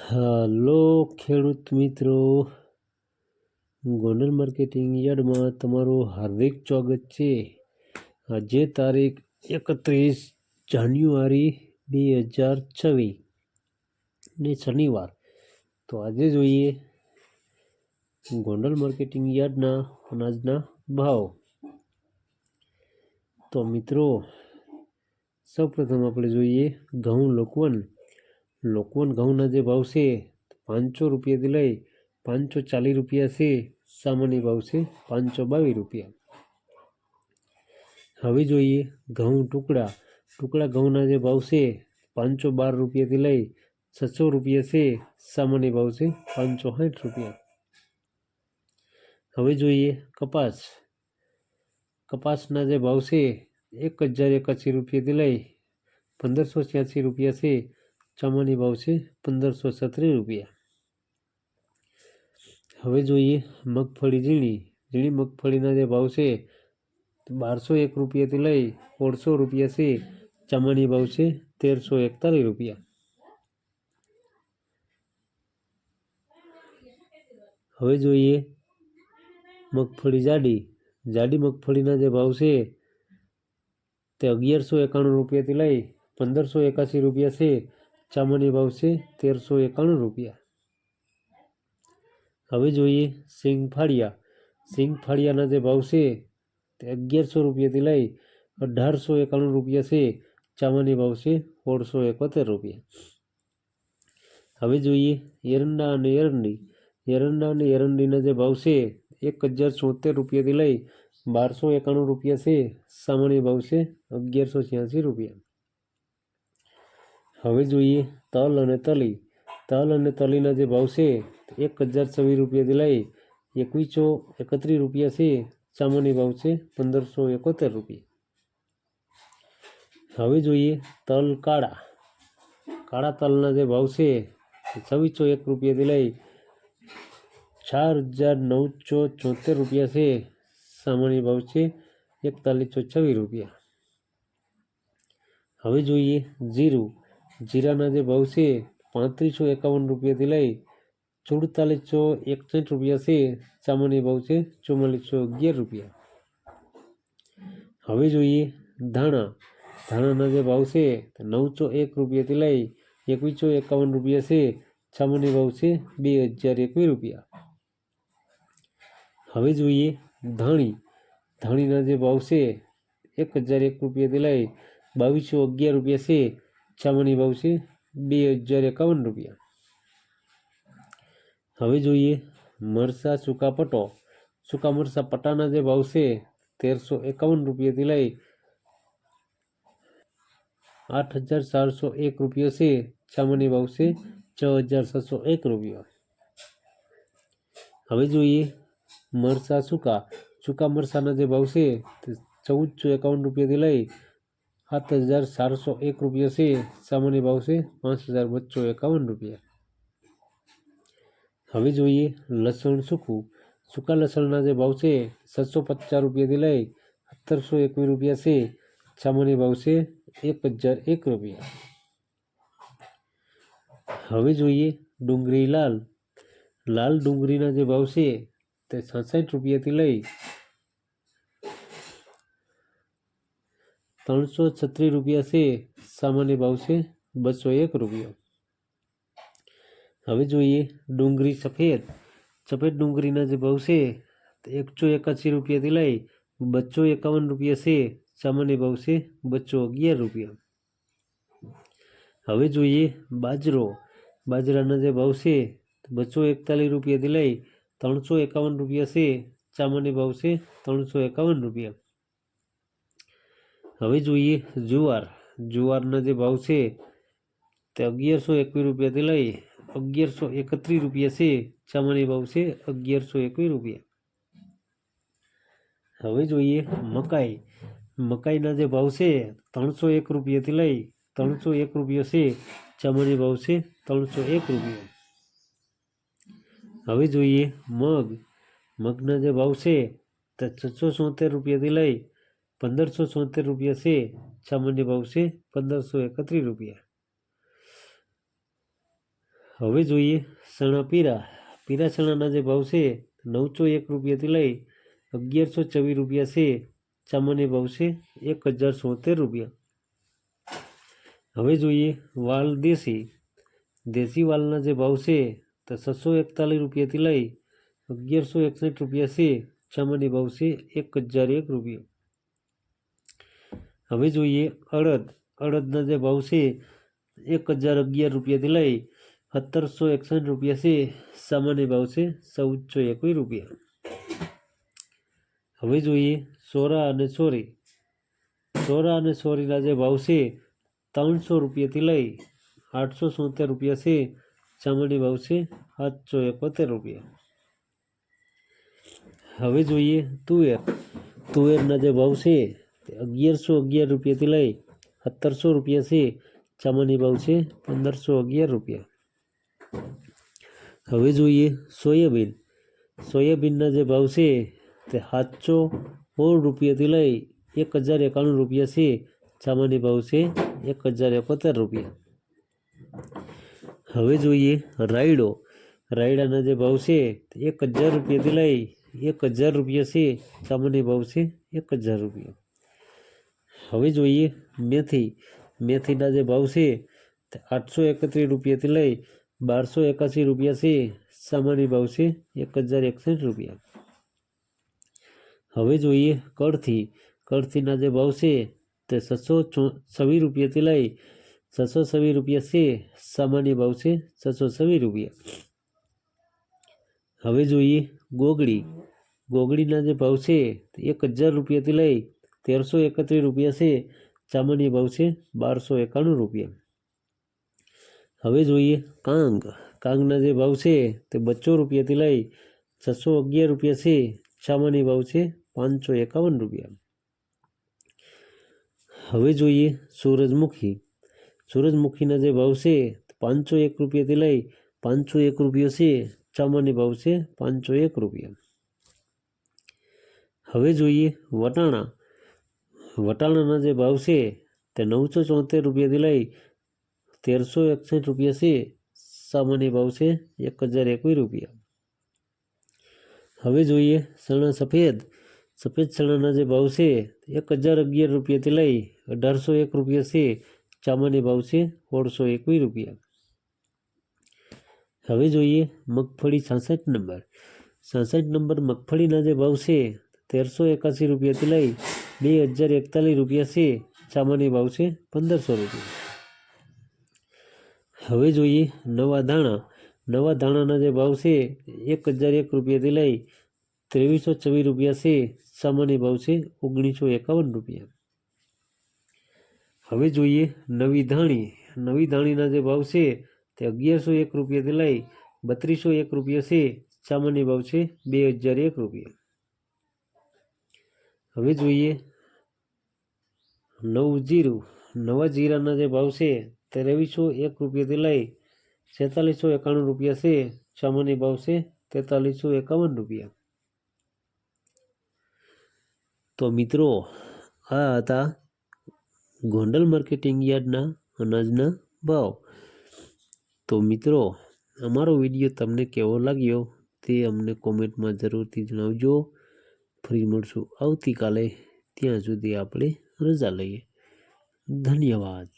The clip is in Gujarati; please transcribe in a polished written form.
હાલો ખેડૂત મિત્રો, ગોંડલ માર્કેટિંગ યાર્ડમાં તમારું હાર્દિક સ્વાગત છે। આજે તારીખ 31 જાન્યુઆરી 2026 ને શનિવાર। તો આજે જોઈએ ગોંડલ માર્કેટિંગ યાર્ડના અનાજના ભાવ। તો મિત્રો, સૌપ્રથમ આપણે જોઈએ ઘઉં લોકવન ઘઉંના જે ભાવ છે 500 રૂપિયાથી લઈ 540 રૂપિયા છે। સામાન્ય ભાવ છે 522 રૂપિયા। હવે જોઈએ ઘઉં ટુકડા ઘઉંના જે ભાવ છે 512 રૂપિયાથી લઈ 600 રૂપિયા છે। સામાન્ય ભાવ છે 560 રૂપિયા। હવે જોઈએ કપાસના જે ભાવ છે 1081 રૂપિયાથી લઈ 1586 રૂપિયા છે। સામાન્ય ભાવ છે 1537 રૂપિયા। હવે જોઈએ મગફળી ઝીણી મગફળીના જે ભાવ છે 1201 રૂપિયાથી લઈ 1600 રૂપિયા છે। સામાન્ય ભાવ છે 1341 રૂપિયા। હવે જોઈએ મગફળી જાડી મગફળીના જે ભાવ છે તે 1191 રૂપિયાથી લઈ 1581 રૂપિયા છે। સામાન્ય ભાવ છે 1391 રૂપિયા। હવે જોઈએ સિંગફાળિયાના જે ભાવ છે તે 1100 રૂપિયાથી લઈ 1891 રૂપિયા છે। સામાન્ય ભાવ છે 1671 રૂપિયા। હવે જોઈએ એરંડા અને એરંડીના જે ભાવ છે 1074 રૂપિયાથી લઈ 1291 રૂપિયા છે। સામાન્ય ભાવ છે 1186 રૂપિયા। હવે જોઈએ તલ અને તલીના જે ભાવ છે 1026 રૂપિયાથી લઈ 2131 રૂપિયા છે। સામાન્ય ભાવ છે 1571 રૂપિયા। હવે જોઈએ તલ કાળા તલના જે ભાવ છે 2601 રૂપિયાથી લઈ 4974 રૂપિયા છે। સામાન્ય ભાવ છે 4126 રૂપિયા। હવે જોઈએ જીરાના જે ભાવ છે 3551 રૂપિયાથી લઈ 4461 રૂપિયા છે। સામાન્ય ભાવ છે 4411 રૂપિયા। હવે જોઈએ ધાણાના જે ભાવ છે 901 રૂપિયાથી લઈ 2151 રૂપિયા છે। સામાન્ય ભાવ છે 2021 રૂપિયા। હવે જોઈએ ધાણીના જે ભાવ છે 1001 રૂપિયાથી લઈ 2211 રૂપિયા છે। સામાન્ય ભાવ છે 2051 રૂપિયા। હવે જોઈએ મરચાં સૂકા મરચાં પટ્ટાના જે ભાવ છે 1351 રૂપિયાથી લઈ 8401 રૂપિયા છે। સામાન્ય ભાવ છે 6701 રૂપિયા। હવે જોઈએ મરચાં સૂકા મરચાંના જે ભાવ છે 1451 રૂપિયાથી લઈ 7401 રૂપિયા છે। સામાન્ય ભાવ છે 5251 રૂપિયા। હવે જોઈએ લસણ સૂકા લસણના જે ભાવ છે 750 રૂપિયાથી લઈ 1721 રૂપિયા છે। સામાન્ય ભાવ છે 1001 રૂપિયા। હવે જોઈએ ડુંગળી લાલ ડુંગળીના જે ભાવ છે તે 66 રૂપિયાથી લઈ 336 રૂપિયા છે। સામાન્ય ભાવ છે 201 રૂપિયા। હવે જોઈએ ડુંગળી સફેદ ડુંગળીના જે ભાવ છે 181 રૂપિયાથી લઈ 251 રૂપિયા છે। સામાન્ય ભાવ છે 211 રૂપિયા। હવે જોઈએ બાજરાના જે ભાવ છે 241 રૂપિયાથી લઈ 351 રૂપિયા છે। સામાન્ય ભાવ છે 351 રૂપિયા। હવે જોઈએ જુવારના જે ભાવ છે તે 1121 રૂપિયાથી લઈ 1131 રૂપિયા છે। સામાન્ય ભાવ છે 1121 રૂપિયા। હવે જોઈએ મકાઈના જે ભાવ છે 301 રૂપિયાથી લઈ 301 રૂપિયા છે। સામાન્ય ભાવ છે 301 રૂપિયા। હવે જોઈએ મગના જે ભાવ છે તે 676 રૂપિયાથી લઈ 1576 રૂપિયા છે। સામાન્ય ભાવ છે 1531 રૂપિયા। હવે જોઈએ ચણા પીરા. પીરા ચણાના જે ભાવ છે 901 રૂપિયાથી લઈ 1124 રૂપિયા છે. સામાન્ય ભાવ છે 1076 રૂપિયા. હવે જોઈએ વાલ દેશી. દેશી વાલના જે ભાવ છે તો 641 રૂપિયાથી લઈ 1161 રૂપિયા છે. સામાન્ય ભાવ છે 1001 રૂપિયા. હવે જોઈએ અડદ. અડદના જે ભાવ છે 1011 રૂપિયાથી લઈ 1761 રૂપિયા છે. સામાન્ય ભાવ છે 1421 રૂપિયા. હવે જોઈએ સોરા અને સોરી. સોરા અને સોરીના જે ભાવ છે 300 રૂપિયાથી લઈ 870 રૂપિયા છે. સામાન્ય ભાવ છે 771 રૂપિયા. હવે જોઈએ તુવેર. તુવેરના જે ભાવ છે 1111 રૂપિયાથી લઈ 1700 રૂપિયા છે. સામાન્ય ભાવ છે 1511 રૂપિયા. હવે જોઈએ સોયાબીન. સોયાબીનના જે ભાવ છે તે 716 રૂપિયાથી લઈ 1091 રૂપિયા છે. સામાન્ય ભાવ છે 1071 રૂપિયા. હવે જોઈએ રાયડો. રાયડાના જે ભાવ છે 1000 રૂપિયાથી લઈ 1000 રૂપિયા છે. સામાન્ય ભાવ છે 1000 રૂપિયા. હવે જોઈએ મેથી. મેથીના જે ભાવ છે તે 831 રૂપિયાથી લઈ 1281 રૂપિયા છે. સામાન્ય ભાવ છે 1061 રૂપિયા. હવે જોઈએ કળથી. કળથીના જે ભાવ છે તે 626 રૂપિયાથી લઈ 626 રૂપિયા છે. સામાન્ય ભાવ છે 626 રૂપિયા. હવે જોઈએ ગોગડી. ગોગડીના જે ભાવ છે 1000 રૂપિયાથી લઈ 1331 રૂપિયા છે. સામાન્ય ભાવ છે 1291 રૂપિયા. હવે જોઈએ કાંગ. કાંગના જે ભાવ છે તે 200 રૂપિયાથી લઈ 611 રૂપિયા છે. સામાન્ય ભાવ છે 551 રૂપિયા. હવે જોઈએ સૂરજમુખી. સૂરજમુખીના જે ભાવ છે 501 રૂપિયાથી લઈ 501 રૂપિયા છે. સામાન્ય ભાવ છે 501 રૂપિયા. હવે જોઈએ વટાણા. વટાણાના જે ભાવ છે તે 974 રૂપિયાથી લઈ 1361 રૂપિયા છે. સામાન્ય ભાવ છે 1021 રૂપિયા. હવે જોઈએ ચણા સફેદ. સફેદ ચણાના જે ભાવ છે 1011 રૂપિયાથી લઈ 1801 રૂપિયા છે. સામાન્ય ભાવ છે 1621 રૂપિયા. હવે જોઈએ મગફળી 66 નંબર. 66 નંબર મગફળીના જે ભાવ છે 1381 રૂપિયાથી લઈ 2041 રૂપિયા છે. સામાન્ય ભાવ છે 1500 રૂપિયા. હવે જોઈએ નવા ધાણા. નવા ધાણાના જે ભાવ છે 1001 રૂપિયાથી લઈ 2324 રૂપિયા છે. સામાન્ય ભાવ છે 1951 રૂપિયા. હવે જોઈએ નવી ધાણી. નવી ધાણીના જે ભાવ છે તે 1101 રૂપિયાથી લઈ 3201 રૂપિયા છે. સામાન્ય ભાવ છે 2001 રૂપિયા. હવે જોઈએ નવું જીરું. નવા જીરાના જે ભાવ છે 2301 રૂપિયાથી લઈ 4691 રૂપિયા છે. સામાન્ય ભાવ છે 4351 રૂપિયા. તો મિત્રો આ હતા ગોંડલ માર્કેટિંગ યાર્ડના અનાજના ભાવ. તો મિત્રો અમારો વિડીયો તમને કેવો લાગ્યો તે અમને કોમેન્ટમાં જરૂરથી જણાવજો. ફરી મળશું આવતીકાલે. ત્યાં સુધી આપણે રજા લઈએ. ધન્યવાદ.